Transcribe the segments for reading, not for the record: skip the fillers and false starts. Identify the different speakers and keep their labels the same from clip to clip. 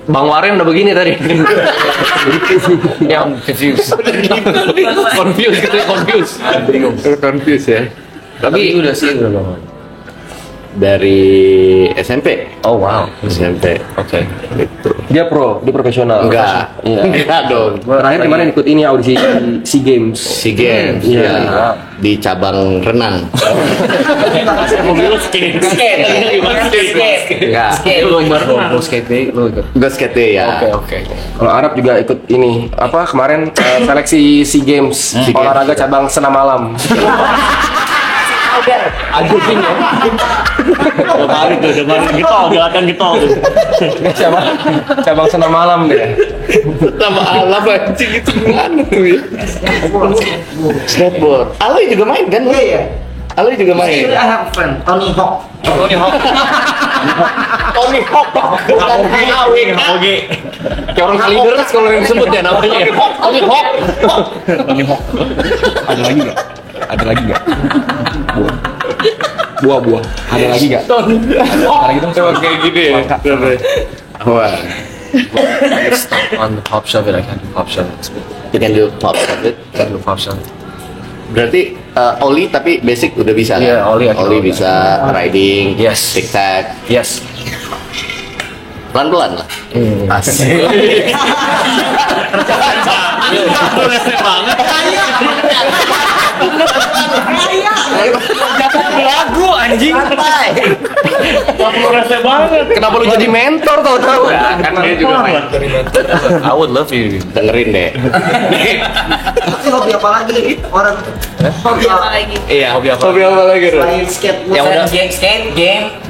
Speaker 1: Bang Waren udah begini tadi.
Speaker 2: Yang confused.
Speaker 1: Confused ya.
Speaker 2: Tapi udah sih udah lama.
Speaker 1: Dari SMP.
Speaker 2: Oh wow.
Speaker 1: SMP.
Speaker 2: Oke.
Speaker 1: Gitu.
Speaker 3: Dia profesional.
Speaker 1: Enggak.
Speaker 3: Iya.
Speaker 1: Enggak dong.
Speaker 3: Terakhir kemarin ikut ini audisi SEA Games.
Speaker 1: SEA Games.
Speaker 3: Iya.
Speaker 1: Ya. Di cabang renang.
Speaker 2: Mobil skate.
Speaker 1: Enggak.
Speaker 2: Lo skate day, lo ikut.
Speaker 1: Gue skate ya.
Speaker 2: Oke.
Speaker 3: Kalau Arab juga ikut ini apa kemarin seleksi SEA Games olahraga cabang senam malam.
Speaker 1: Anjing ya.
Speaker 4: Kemarin getol, gerakan getol.
Speaker 3: cabang senam malam deh.
Speaker 1: Sama alam anjing itu gimana tuh ya? Skateboard. Aloy juga main kan?
Speaker 5: Iya.
Speaker 1: Aloy juga main.
Speaker 5: I have a friend, Tony Hawk.
Speaker 1: Tony Hawk. Bukan Hawk.
Speaker 4: Oke.
Speaker 1: Kayak orang Kalideres kalau yang disebut ya namanya. Tony Hawk.
Speaker 3: Ada lagi nggak? Ada lagi nggak? Buah. Ada lagi nggak? Ada lagi dong.
Speaker 1: Coba kayak gini ya. Wah.
Speaker 2: On the pop shove it, I can't do pop shove it.
Speaker 1: You can do pop of it.
Speaker 2: I can't do pop shove it.
Speaker 1: Berarti ollie tapi basic udah bisa kan?
Speaker 2: Iya, ollie I can
Speaker 1: Ollie
Speaker 2: do.
Speaker 1: bisa, riding,
Speaker 2: Yes.
Speaker 1: tic tac,
Speaker 2: Yes.
Speaker 1: pelan-pelan lah. Asik.
Speaker 4: Lagu anjing. Gak perlu rese banget.
Speaker 1: Kenapa lu jadi mentor tahu-tahu? Ya, kan dia juga main.
Speaker 2: I would love you.
Speaker 1: Dengerin deh.
Speaker 5: Tapi hobi apa lagi orang?
Speaker 6: Hobi apa lagi?
Speaker 1: Iya.
Speaker 2: Hobi apa?
Speaker 1: Hobi apa lagi, Ron?
Speaker 5: Selain skateboard,
Speaker 1: Yang udah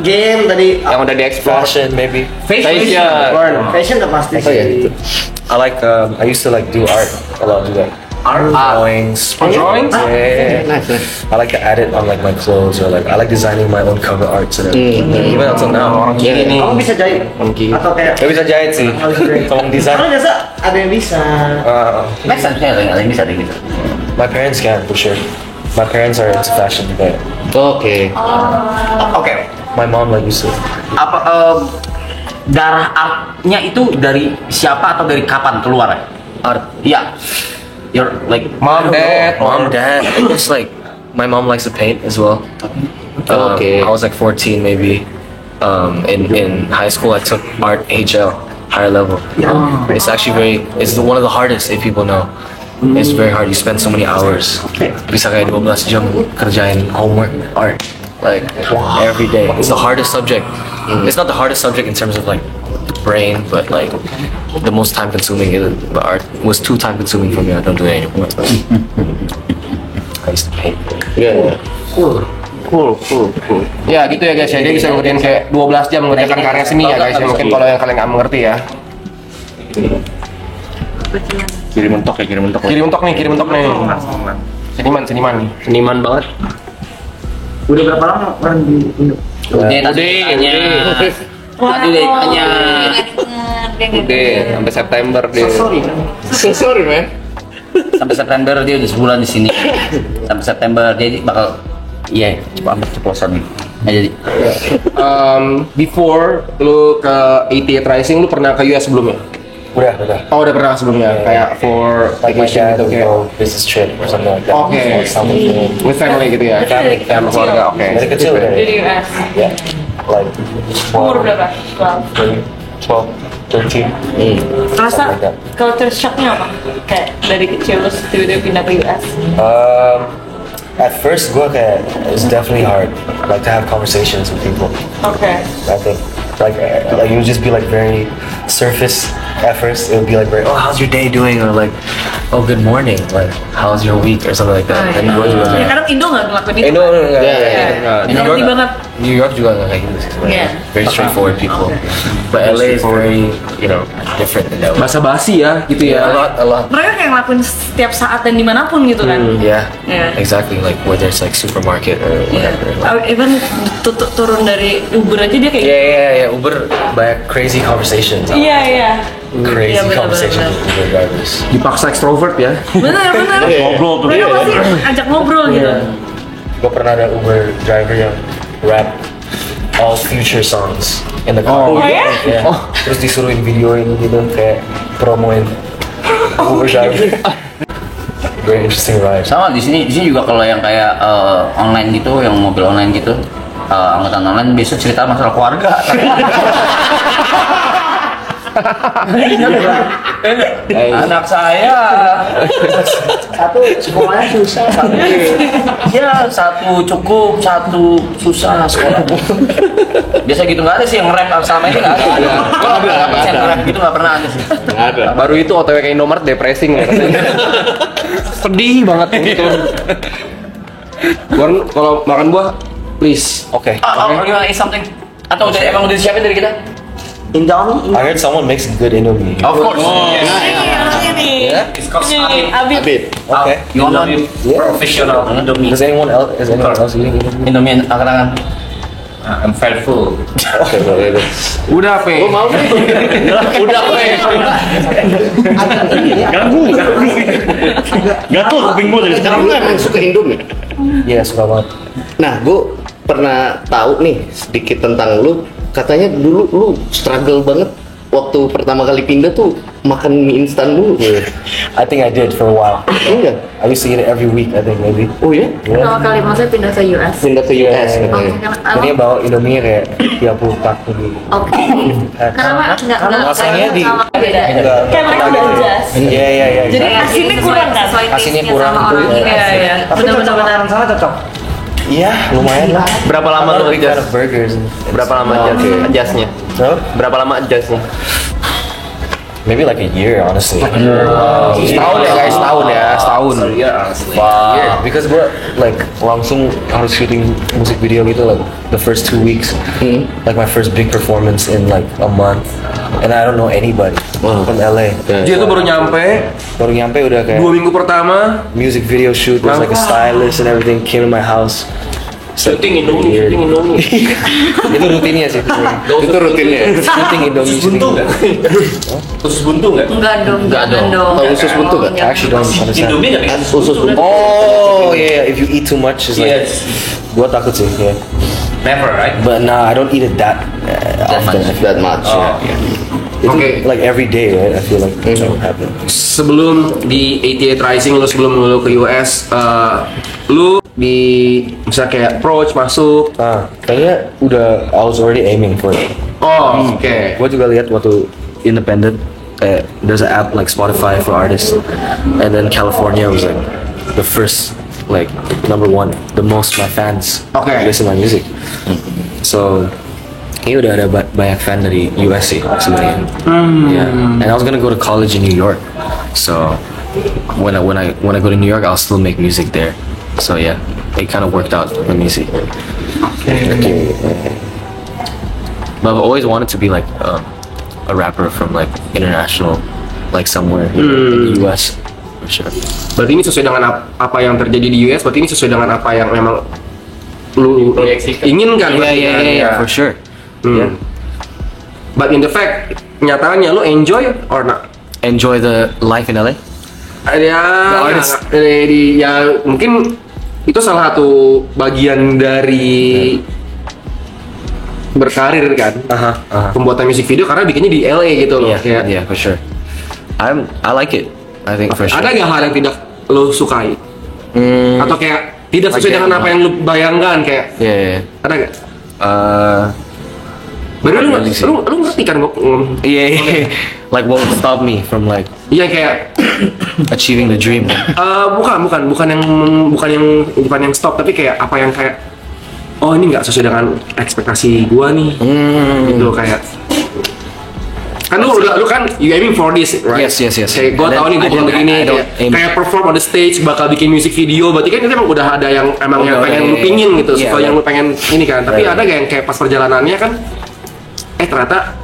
Speaker 5: game tadi.
Speaker 1: yang udah dieksplor.
Speaker 2: Fashion maybe.
Speaker 5: Fashion udah pasti
Speaker 1: Oh ya
Speaker 5: sih.
Speaker 1: gitu.
Speaker 2: I like I used to like do art a lot juga. Drawings.
Speaker 3: Drawings?
Speaker 2: Yeah.
Speaker 1: Nice.
Speaker 2: I like to add it on like my clothes or like I like designing my own cover arts and everything. Even until now.
Speaker 3: Kiri nih.
Speaker 5: Kamu bisa jahit? Atau kayak?
Speaker 2: Gak bisa jahit sih.
Speaker 5: Kamu bisa jahit?
Speaker 2: Tolong desain.
Speaker 5: Karena biasa ada yang bisa.
Speaker 6: Next time saya ada yang bisa deh gitu.
Speaker 2: My parents can for sure. My parents are into fashion, but
Speaker 1: Oke.
Speaker 6: Oke.
Speaker 2: my mom like used to.
Speaker 6: Apa darah artnya itu dari siapa atau dari kapan keluar? Art. Iya. You're like
Speaker 3: Mom, dad,
Speaker 2: Mom, dad. It's like my mom likes to paint as well.
Speaker 1: Okay.
Speaker 2: I was like 14 maybe. In high school, I took art HL, higher level. It's actually it's one of the hardest if people know. It's very hard. You spend so many hours. Bisa kayak 12 jam kerjain homework art. Like every day. It's the hardest subject. It's not the hardest subject in terms of like the brain, but like the most time consuming. But art was too time consuming for me. I don't do it anymore. I used to paint.
Speaker 1: Iya.
Speaker 3: Cool. Ya gitu ya guys ya, dia bisa ngerjain kayak 12 jam mengerjakan karya seni ya guys ya. Mungkin kalau yang kalian nggak mengerti ya.
Speaker 4: Kirim mentok ya.
Speaker 3: Kirim mentok nih. Seniman nih.
Speaker 1: Seniman banget.
Speaker 5: Udah berapa lama orang di Indo?
Speaker 6: Udah tadi hanya
Speaker 1: Udah sampai September dia.
Speaker 5: Sorry.
Speaker 1: Sorry man.
Speaker 6: sampai September dia udah sebulan di sini. Sampai September dia bakal ceplosan nih. Nah, jadi
Speaker 3: Before lu ke 88 Rising, lu pernah ke US sebelumnya?
Speaker 2: Udah.
Speaker 3: Oh udah pernah sebelumnya, kayak for
Speaker 2: Like my
Speaker 3: vacation
Speaker 2: dad
Speaker 3: gitu
Speaker 2: would
Speaker 3: kayak.
Speaker 2: go business trip or something like that.
Speaker 3: Oke.
Speaker 2: Or something.
Speaker 3: With family gitu ya?
Speaker 2: Family.
Speaker 3: Sama keluarga, oke.
Speaker 2: Dari kecil udah.
Speaker 7: Di US.
Speaker 2: Yeah. Like
Speaker 7: Umur berapa?
Speaker 2: 12, 13.
Speaker 7: Terasa
Speaker 2: Something like that.
Speaker 7: culture shocknya apa? Kayak dari kecil terus tiba-tiba pindah ke US.
Speaker 2: At first, it's definitely hard. Like to have conversations with people.
Speaker 7: Oke.
Speaker 2: I think like it would just be like very surface at first. It would be like very, oh, how's your day doing, or like, oh, good morning, like how's your week or something like that. Then you go to
Speaker 7: Ya, kadang Indo nggak ngelakuin itu.
Speaker 2: No.
Speaker 7: Ngerti banget.
Speaker 2: New York juga nggak kayak gitu sih sebenarnya.
Speaker 7: Yeah.
Speaker 2: Very straightforward people. But LA is very, different in that way.
Speaker 3: Basa basi ya gitu
Speaker 2: Yeah,
Speaker 3: ya.
Speaker 2: a lot.
Speaker 7: Mereka kayak ngelakuin setiap saat dan dimanapun gitu kan.
Speaker 2: Yeah,
Speaker 7: Yeah.
Speaker 2: exactly. Like whether it's like supermarket or
Speaker 7: Iya.
Speaker 2: whatever.
Speaker 7: Even turun dari Uber aja dia kayak.
Speaker 2: Yeah. Uber banyak crazy conversations.
Speaker 7: Iya.
Speaker 2: Crazy
Speaker 7: Iya, benar,
Speaker 2: conversations
Speaker 7: benar.
Speaker 2: with Uber drivers.
Speaker 3: Dipaksa ekstrovert ya.
Speaker 7: Benar.
Speaker 4: Ngobrol tuh.
Speaker 7: Mereka pasti ajak ngobrol gitu.
Speaker 2: Gue pernah ada Uber driver yang rap all Future songs in the car.
Speaker 7: Oh, ya?
Speaker 2: Yeah. terus disuruhin videoin gitu kayak promoin overdrive. Very interesting ride.
Speaker 6: Sama di sini juga kalau yang kayak online gitu, yang mobil online gitu, angkutan online biasa cerita masalah keluarga. Anak saya satu sekolahnya susah, satu cukup, satu susah sekolah. Biasa gitu nggak ada sih yang nge-rap sama ini nggak ada. Gua nggak pernah dapat yang nge-rap gitu, nggak pernah ada sih.
Speaker 3: Baru itu OTW ke Indomaret depressing ya. Sedih banget gitu. Kalau makan buah, please.
Speaker 2: Oke.
Speaker 6: You wanna eat something? Atau emang udah disiapin dari kita?
Speaker 5: Indomie.
Speaker 2: I heard someone makes good Indomie.
Speaker 6: Of course.
Speaker 7: It's called Abid.
Speaker 2: Okay.
Speaker 6: You want professional Indomie?
Speaker 2: Does anyone else eating Indomie?
Speaker 6: Indomie akarangan.
Speaker 1: I'm fat full.
Speaker 2: Okay, bro.
Speaker 3: Udah, Pe.
Speaker 6: Mau nih? Udah,
Speaker 4: Ganggu. Gatel kuping gue dari sekarang.
Speaker 1: Kamu emang suka Indomie?
Speaker 2: Iya, suka banget.
Speaker 1: Nah, gue pernah tahu nih sedikit tentang lu. Katanya dulu lu struggle banget waktu pertama kali pindah tuh makan mie instan dulu.
Speaker 2: I think I did for a while.
Speaker 1: Iya.
Speaker 2: I used to eat it every week, I think maybe.
Speaker 1: Oh ya?
Speaker 7: Pertama kali maksudnya pindah ke US.
Speaker 1: Pindah ke US.
Speaker 2: Yeah. Jadi bawa Indomie kayak 30 pack gitu.
Speaker 7: Oke. Karena nggak
Speaker 2: Rasanya di-
Speaker 7: beda. Kan mereka adjust.
Speaker 2: Iya.
Speaker 7: Jadi asinnya kurang kan?
Speaker 2: Asinnya kurang,
Speaker 7: sama orang.
Speaker 2: betul,
Speaker 7: Iya, iya. Benar-benar.
Speaker 5: sana cocok.
Speaker 2: Iya, lumayan lah.
Speaker 3: Berapa lama lu
Speaker 2: Big fan
Speaker 3: adjust?
Speaker 2: of burgers.
Speaker 3: Berapa lama adjustnya?
Speaker 2: So,
Speaker 3: Berapa lama adjustnya?
Speaker 2: maybe like a year, honestly.
Speaker 3: Setahun ya guys, setahun ya, setahun.
Speaker 2: Yeah, because gue like langsung harus syuting musik video gitu like the first 2 weeks, like my first big performance in like a month, and I don't know anybody from LA.
Speaker 3: Dia tuh baru nyampe,
Speaker 2: Baru nyampe udah kayak
Speaker 3: 2 minggu pertama.
Speaker 2: music video shoot. There's like a stylist and everything came to my house.
Speaker 6: Syuting Indomie.
Speaker 2: Itu rutinnya sih.
Speaker 1: Itu rutinnya.
Speaker 2: Syuting Indomie. Buntu nggak?
Speaker 6: Khusus buntu nggak?
Speaker 7: Enggak dong, jangan dong.
Speaker 1: Tahu usus buntu nggak?
Speaker 2: I actually don't understand.
Speaker 6: Indomie nggak bisa.
Speaker 1: Usus buntu.
Speaker 2: Oh yeah, if you eat too much, it's like.
Speaker 6: Yes.
Speaker 2: Gua takut sih. Yeah.
Speaker 6: Never, right?
Speaker 2: But nah, I don't eat it that often.
Speaker 1: That much.
Speaker 6: Oh,
Speaker 1: ya.
Speaker 2: It's
Speaker 3: Okay.
Speaker 2: like every day, right? I feel like that would happen.
Speaker 3: Sebelum di 88 Rising, sebelum lu ke US, lu di bisa kayak approach masuk.
Speaker 2: Kayaknya udah I was already aiming for it.
Speaker 3: Oh, oke.
Speaker 2: Gua juga lihat waktu independent, there's an app like Spotify for artists, and then California was like the first, like #1, the most my fans
Speaker 3: Okay.
Speaker 2: listen to my music. So ini udah ada banyak fan dari US sih sebenarnya. Yeah, and I was gonna go to college in New York, so when I go to New York, I'll still make music there. So yeah, it kind of worked out for me sih. Okay. But I've always wanted to be like a rapper from like international, like somewhere in the US for sure.
Speaker 3: Berarti ini sesuai dengan apa yang terjadi di US, berarti ini sesuai dengan apa yang memang lu inginkan.
Speaker 2: Yeah, for sure. Yeah.
Speaker 3: But in the fact, nyatanya lu enjoy or not?
Speaker 2: Enjoy the life in LA.
Speaker 3: Ya,
Speaker 2: artist.
Speaker 3: ya mungkin itu salah satu bagian dari berkarir kan, pembuatan musik video karena bikinnya di LA gitu loh. Kayak,
Speaker 2: Yeah, for sure. I like it. I think for sure.
Speaker 3: ada nggak hal yang tidak lo sukai? Atau kayak tidak sesuai
Speaker 2: Like
Speaker 3: dengan apa yang lo bayangkan kayak?
Speaker 2: Yeah.
Speaker 3: Ada nggak?
Speaker 2: Uh,
Speaker 3: Baru lu,
Speaker 2: really sih.
Speaker 3: lu ngerti kan
Speaker 2: yeah. Like what would stop me from like
Speaker 3: Iya kayak
Speaker 2: achieving the dream?
Speaker 3: bukan yang stop tapi kayak apa yang kayak oh ini nggak sesuai dengan ekspektasi gua nih gitu kayak kan lu kan you aiming for this right?
Speaker 2: Yes.
Speaker 3: Kayak gua
Speaker 2: And
Speaker 3: tahu
Speaker 2: then
Speaker 3: nih gua
Speaker 2: I
Speaker 3: bakal
Speaker 2: don't-
Speaker 3: begini
Speaker 2: I don't aim.
Speaker 3: kayak perform on the stage bakal bikin music video berarti kan itu emang udah ada yang emang yang pengen lu pingin gitu
Speaker 2: Yeah,
Speaker 3: yang
Speaker 2: right.
Speaker 3: lu pengen ini kan tapi
Speaker 2: Right.
Speaker 3: ada gak yang kayak pas perjalanannya kan ternyata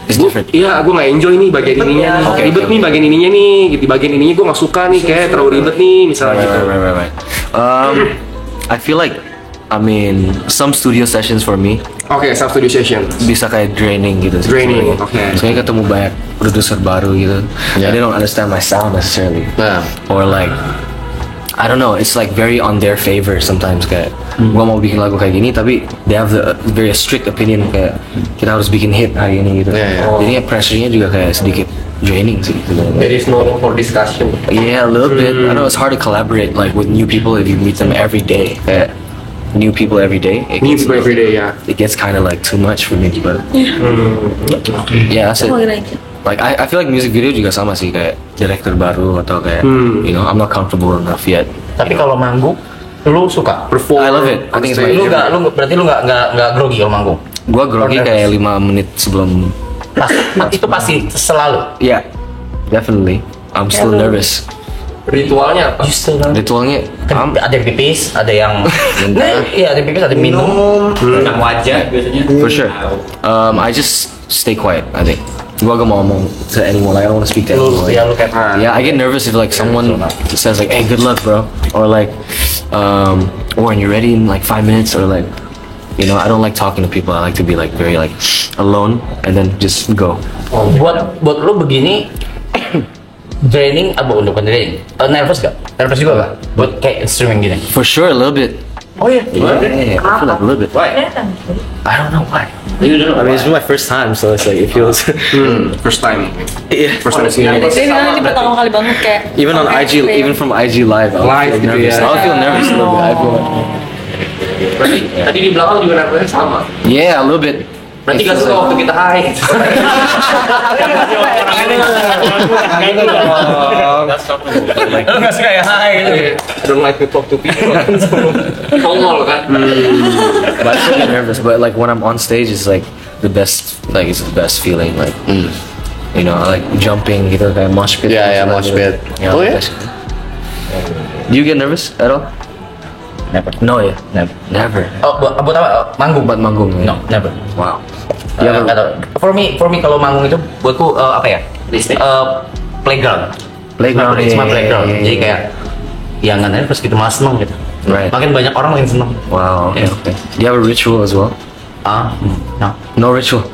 Speaker 2: It's different.
Speaker 3: iya, gue nggak enjoy nih bagian ininya nih.
Speaker 2: Okay,
Speaker 3: Ribet
Speaker 2: okay.
Speaker 3: nih bagian ininya nih, gitu. Bagian ininya gue nggak suka nih, kayak terlalu ribet nih, misalnya gitu.
Speaker 2: Right. I feel like, I mean, some studio sessions for me
Speaker 3: Oke, self studio session.
Speaker 2: bisa kayak draining gitu. sih
Speaker 3: Draining,
Speaker 2: sebenarnya.
Speaker 3: oke.
Speaker 2: Soalnya ketemu banyak produser baru gitu. And they don't understand my sound necessarily.
Speaker 1: Nah,
Speaker 2: Or like, I don't know, it's like very on their favor sometimes kayak gua mau bikin lagu kayak gini, tapi they have the very strict opinion kayak kita harus bikin hit hari ini gitu. Jadinya pressure-nya juga kayak sedikit draining sih gitu.
Speaker 3: There is no room for discussion.
Speaker 2: Yeah, a little bit. I know it's hard to collaborate like with new people if you meet them every day. Kayak new people every day.
Speaker 3: New people every day, ya.
Speaker 2: It gets kind of like too much for me, but yeah, that's it. Like I feel like music video juga sama sih kayak director baru atau kayak you know I'm not comfortable enough yet.
Speaker 6: Tapi kalau manggung, lu suka?
Speaker 3: Perform.
Speaker 2: I love it. I think it's my
Speaker 6: Lu
Speaker 2: favorite.
Speaker 6: berarti lu nggak grogi kalau manggung?
Speaker 2: Gua grogi kayak 5 menit sebelum.
Speaker 6: Itu pasti selalu.
Speaker 2: Yeah, definitely. I'm still nervous.
Speaker 3: Ritualnya apa?
Speaker 2: Ritualnya,
Speaker 6: Ada yang pipis, ada yang iya ada yang pipis, ada yang minum.
Speaker 4: Tentang wajah biasanya.
Speaker 2: for sure. I just stay quiet. I think. Gua gak mau ngomong to anyone. Like, I don't want to speak to anyone.
Speaker 6: Ya lu kayak
Speaker 2: Yeah, I get nervous if like someone says like, "Hey, good luck, bro," or like, "Warren, you ready in like 5 minutes?" Or like, you know, I don't like talking to people. I like to be like very like alone and then just go.
Speaker 6: buat lu begini draining bukan draining. Nervous gak? Nervous juga gak? Buat kayak streaming gini.
Speaker 2: For sure, a little bit.
Speaker 6: Oh iya.
Speaker 2: Yeah, I feel like a little bit. I don't know why. I mean, it's my first time, so it's like it feels.
Speaker 3: First time.
Speaker 2: Yeah.
Speaker 3: First time sih.
Speaker 7: Jadi ini pertama kali banget kayak
Speaker 2: Even on IG, even from IG live, I
Speaker 3: Live
Speaker 2: feel
Speaker 3: gitu
Speaker 2: nervous.
Speaker 3: ya.
Speaker 2: I feel nervous a little bit. I feel like,
Speaker 3: Berarti tadi di belakang juga nervous sama.
Speaker 2: yeah, a little bit.
Speaker 3: Berarti gak suka waktu kita hai.
Speaker 6: Enggak suka ya hai gitu.
Speaker 3: I don't like to talk to people. Tongol kan.
Speaker 2: But I still get nervous. But like when I'm on stage, it's like the best. Like it's the best feeling. Like you know, I like jumping gitu kayak mosh pit.
Speaker 1: Yeah, mosh pit.
Speaker 2: Yeah,
Speaker 1: Oh, yeah?
Speaker 2: Do you get nervous at all?
Speaker 6: Never.
Speaker 2: No, yeah.
Speaker 6: Never.
Speaker 2: Never.
Speaker 6: Oh, buat apa? Manggung.
Speaker 2: Buat manggung.
Speaker 6: No, never.
Speaker 2: Wow.
Speaker 6: Nggak tahu. For me kalau manggung itu buatku apa ya? Playground.
Speaker 2: Playground.
Speaker 6: It's my
Speaker 2: yeah,
Speaker 6: playground.
Speaker 2: yeah, yeah,
Speaker 6: Jadi
Speaker 2: yeah.
Speaker 6: kayak ya nggak nervous gitu, malah seneng gitu.
Speaker 2: Right.
Speaker 6: Makin banyak orang makin seneng.
Speaker 2: Wow. Okay.
Speaker 6: Yeah.
Speaker 2: Okay. Do you have a ritual as well?
Speaker 6: No.
Speaker 2: No ritual.